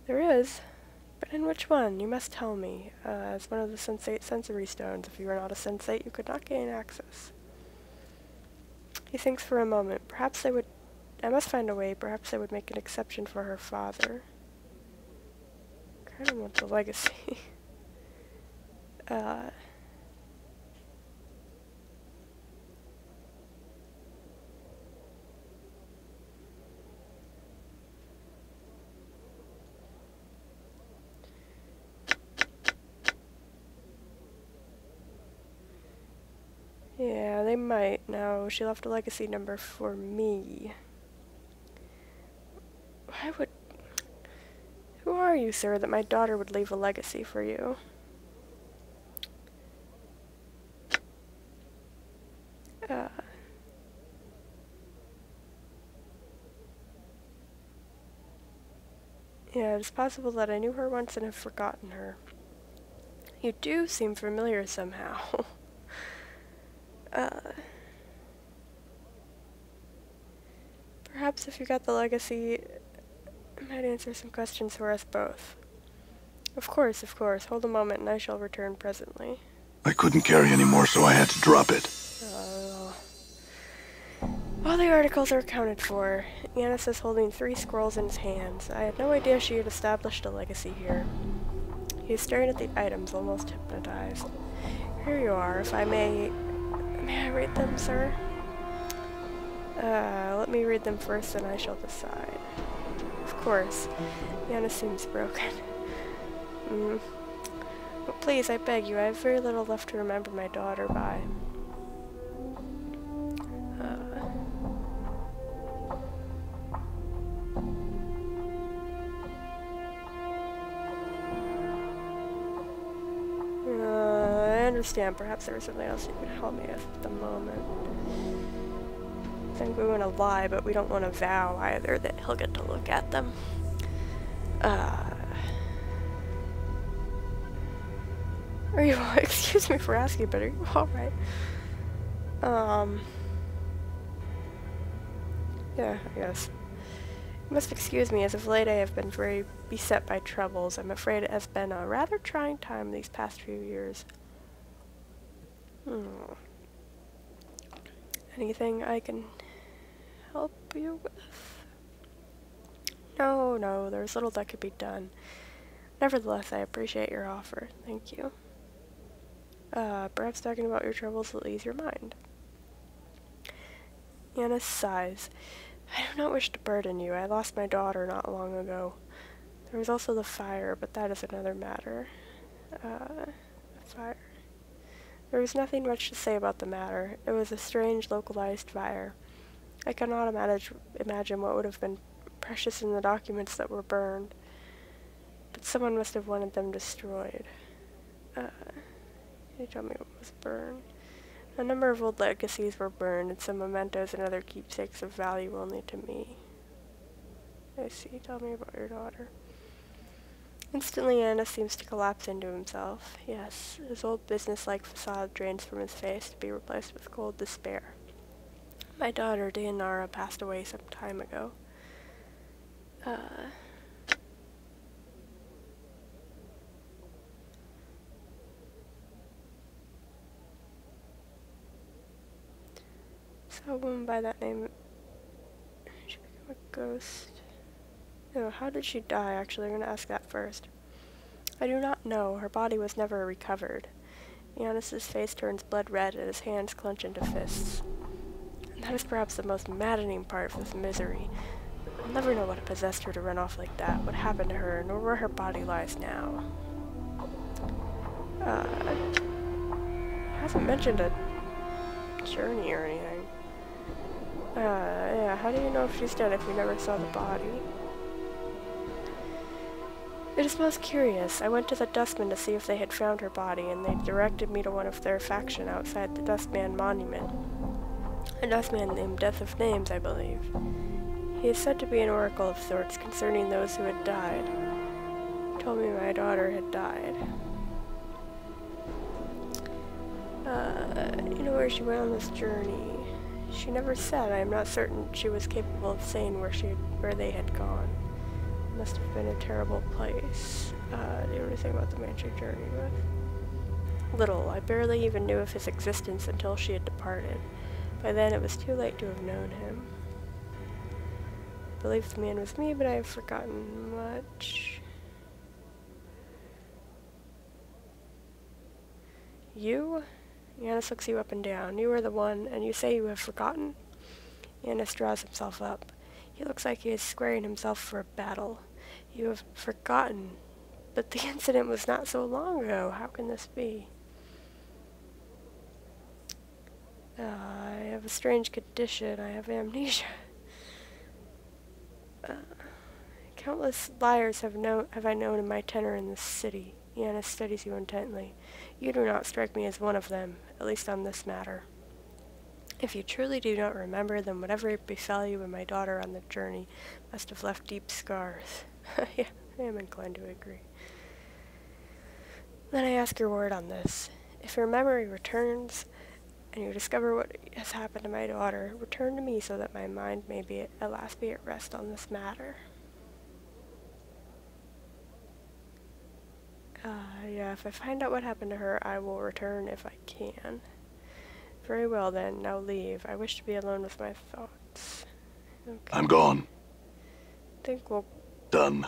There is. But in which one? You must tell me. As one of the sensate sensory stones. If you were not a sensate, you could not gain access. He thinks for a moment. Perhaps I would... I must find a way. Perhaps I would make an exception for her father. I kind of want the legacy. Yeah, they might. Now, she left a legacy number for me. Why would... Who are you, sir, that my daughter would leave a legacy for you? Yeah, it's possible that I knew her once and have forgotten her. You do seem familiar somehow. Perhaps if you got the legacy, it might answer some questions for us both. Of course, of course. Hold a moment and I shall return presently. I couldn't carry any more, so I had to drop it. All the articles are accounted for. Yanis is holding 3 scrolls in his hands. I had no idea she had established a legacy here. He is staring at the items, almost hypnotized. Here you are, if I may... May I read them, sir? Let me read them first, and I shall decide. Of course. Yanis seems broken. But please, I beg you, I have very little left to remember my daughter by. I understand. Perhaps there was something else you could help me with at the moment. I think we want to lie, but we don't want to vow either that he'll get to look at them. Are you... Excuse me for asking, but are you alright? Yeah, I guess. You must excuse me, as of late I have been very beset by troubles. I'm afraid it has been a rather trying time these past few years. Anything I can help you with? No, there's little that could be done. Nevertheless, I appreciate your offer. Thank you. Perhaps talking about your troubles will ease your mind. Yanis sighs. I do not wish to burden you. I lost my daughter not long ago. There was also the fire, but that is another matter. Fire. There was nothing much to say about the matter. It was a strange, localized fire. I cannot imagine what would have been precious in the documents that were burned. But someone must have wanted them destroyed. Can you tell me what was burned? A number of old legacies were burned, and some mementos and other keepsakes of value only to me. I see. Tell me about your daughter. Instantly, Anna seems to collapse into himself. Yes, his old business-like facade drains from his face to be replaced with cold despair. My daughter, Dayanara, passed away some time ago. So a woman by that name, she became a ghost. No, how did she die, actually? I'm going to ask that first. I do not know. Her body was never recovered. Yanis's face turns blood red and his hands clench into fists. And that is perhaps the most maddening part of this misery. I'll never know what possessed her to run off like that, what happened to her, nor where her body lies now. Hasn't mentioned a journey or anything. Yeah, how do you know if she's dead if you never saw the body? It is most curious. I went to the dustmen to see if they had found her body, and they directed me to one of their faction outside the Dustman Monument. A dustman named Death of Names, I believe. He is said to be an oracle of sorts concerning those who had died. He told me my daughter had died. You know where she went on this journey? She never said. I am not certain she was capable of saying where they had gone. Must have been a terrible place. Do you know anything about the man she journeyed with? Little. I barely even knew of his existence until she had departed. By then it was too late to have known him. I believe the man was me, but I have forgotten much. You? Yanis looks you up and down. You are the one, and you say you have forgotten? Yanis draws himself up. He looks like he is squaring himself for a battle. You have forgotten. But the incident was not so long ago. How can this be? I have a strange condition. I have amnesia. Countless liars have I known in my tenure in this city. Yanis studies you intently. You do not strike me as one of them, at least on this matter. If you truly do not remember, then whatever befell you and my daughter on the journey must have left deep scars. Yeah, I am inclined to agree. Then I ask your word on this. If your memory returns, and you discover what has happened to my daughter, return to me so that my mind may at last be at rest on this matter. Yeah, if I find out what happened to her, I will return if I can. Very well then, now leave. I wish to be alone with my thoughts. Okay. I'm gone. I think we'll... Done.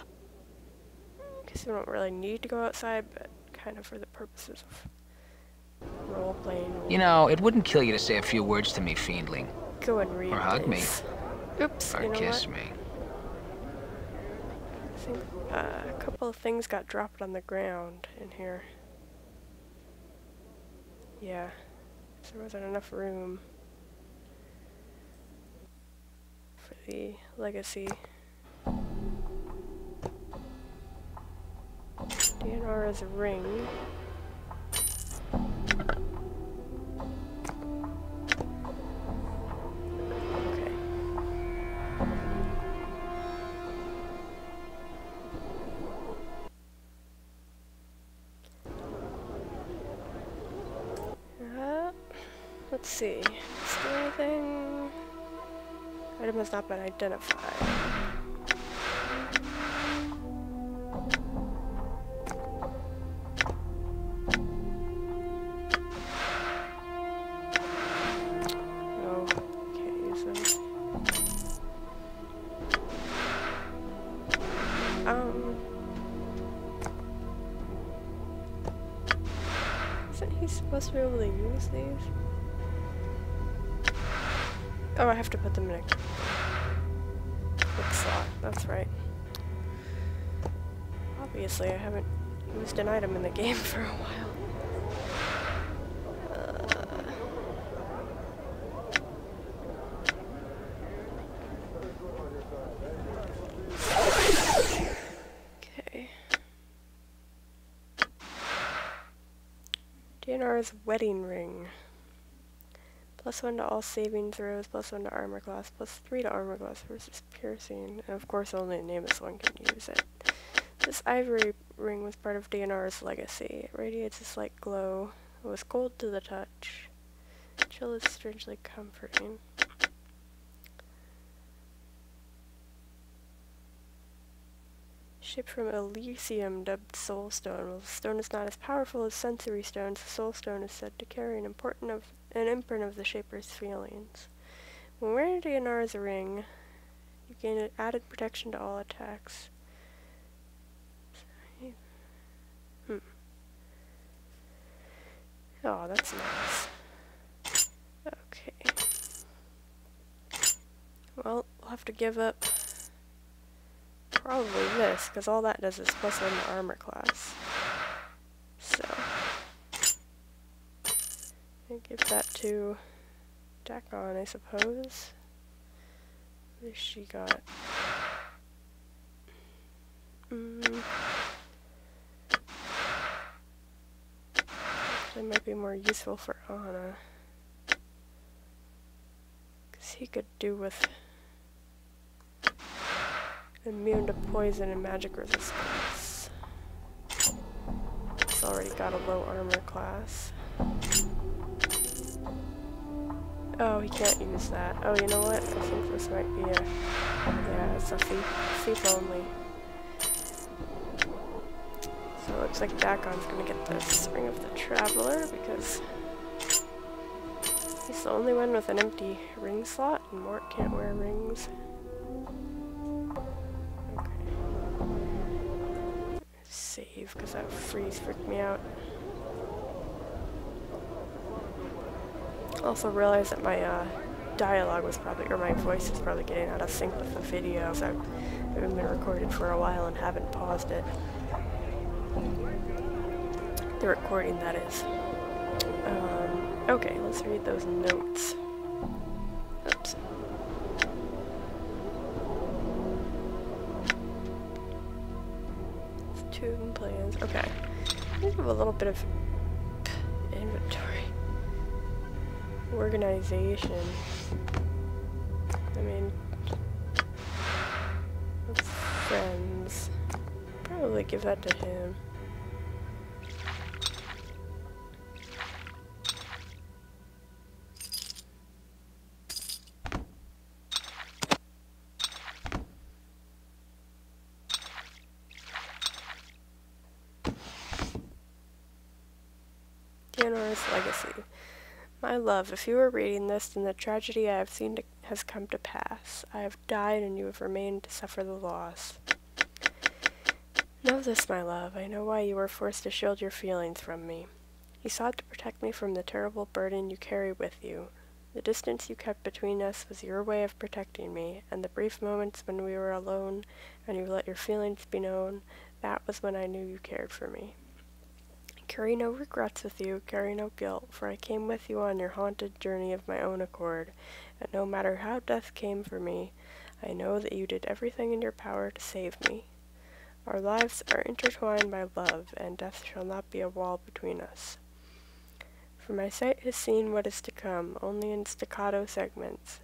Guess we don't really need to go outside, but kind of for the purposes of role-playing. You know, it wouldn't kill you to say a few words to me, Fiendling. Go and read, or hug please. me. Oops, Or you know kiss what? me. I think a couple of things got dropped on the ground in here. Yeah, so there wasn't enough room for the legacy. DNR is a ring. Okay. Let's see. Is there anything? Item has not been identified. Oh, can't use them. Isn't he supposed to be able to use these? Oh, I have to put them in a quick slot. That's right. Obviously, I haven't used an item in the game for a while. Okay. DNR's wedding ring. +1 to all saving throws, +1 to armor class, +3 to armor class versus piercing. And of course only a nameless one can use it. This ivory ring was part of DNR's legacy. It radiates a slight glow. It was cold to the touch. Chill is strangely comforting. Shaped from Elysium, dubbed Soulstone. While the stone is not as powerful as sensory stones, the Soulstone is said to carry an imprint of the Shaper's feelings. When wearing DNR's ring, you gain added protection to all attacks. Oh, that's nice. Okay. Well, we'll have to give up probably this, because all that does is +1 to armor class. So, I'll give that to Dakon, I suppose. What has she got? Actually, might be more useful for Anna, because he could do with immune to poison and magic resistance. It's already got a low armor class. Oh, he can't use that. Oh, you know what? I think this might be a... Yeah, it's a thief only. looks like Dakon's gonna get this Ring of the Traveler because he's the only one with an empty ring slot, and Mort can't wear rings. Okay. Save, because that freeze freaked me out. Also realized that my dialogue was probably, or my voice is probably getting out of sync with the video, so I've been recorded for a while and haven't paused it. The recording, that is. Okay, let's read those notes. Oops. Tomb plans. Okay. Let's have a little bit of inventory. Organization. I mean, friends. Probably give that to him. Danor's Legacy. My love, if you are reading this, then the tragedy I have seen has come to pass. I have died, and you have remained to suffer the loss. Know this, my love. I know why you were forced to shield your feelings from me. You sought to protect me from the terrible burden you carry with you. The distance you kept between us was your way of protecting me, and the brief moments when we were alone and you let your feelings be known, that was when I knew you cared for me. Carry no regrets with you, carry no guilt, for I came with you on your haunted journey of my own accord, and no matter how death came for me, I know that you did everything in your power to save me. Our lives are intertwined by love, and death shall not be a wall between us. For my sight has seen what is to come, only in staccato segments,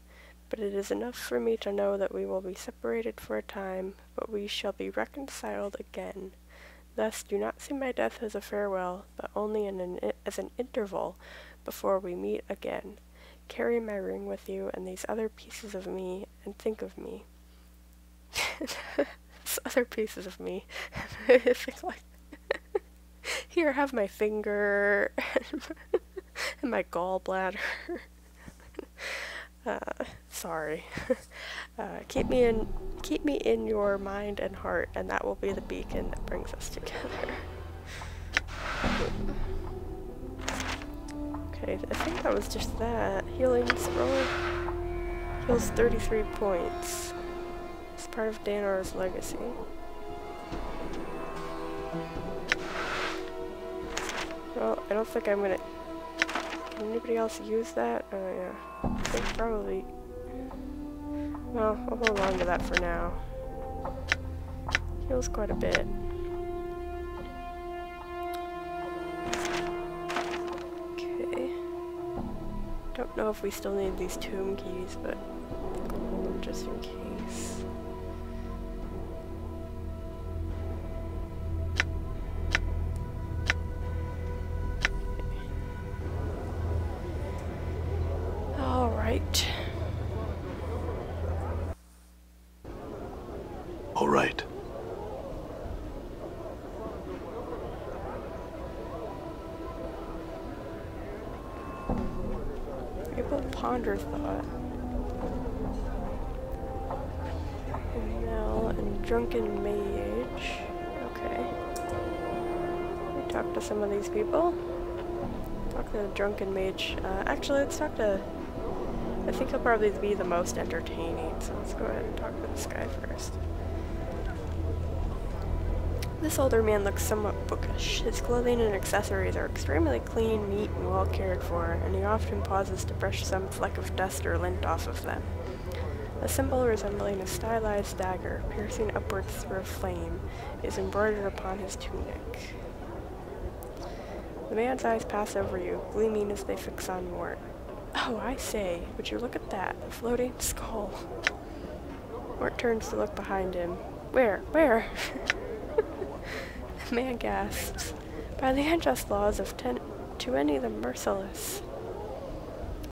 but it is enough for me to know that we will be separated for a time, but we shall be reconciled again. Thus, do not see my death as a farewell, but only as an interval before we meet again. Carry my ring with you and these other pieces of me, and think of me. These other pieces of me. Think like, here, have my finger and my gallbladder. Sorry. Keep me in your mind and heart, and that will be the beacon that brings us together. Okay, I think that was just that. Healing scroll heals 33 points. It's part of Danor's Legacy. Well, I don't think I'm gonna... Can anybody else use that? Oh yeah. I think probably... Well, I'll hold on to that for now. Heals quite a bit. Okay. Don't know if we still need these tomb keys, but I'll hold them just in case. Alright. All right. Able to ponder thought. Now, and drunken mage. Okay. We talk to some of these people. Talk to the drunken mage. Actually, let's talk to... I think he'll probably be the most entertaining, so let's go ahead and talk to this guy first. This older man looks somewhat bookish. His clothing and accessories are extremely clean, neat, and well cared for, and he often pauses to brush some fleck of dust or lint off of them. A symbol resembling a stylized dagger, piercing upwards through a flame, is embroidered upon his tunic. The man's eyes pass over you, gleaming as they fix on Mort. Oh, I say, would you look at that, a floating skull. Mort turns to look behind him. Where? Where? The man gasps. By the unjust laws of to any the merciless.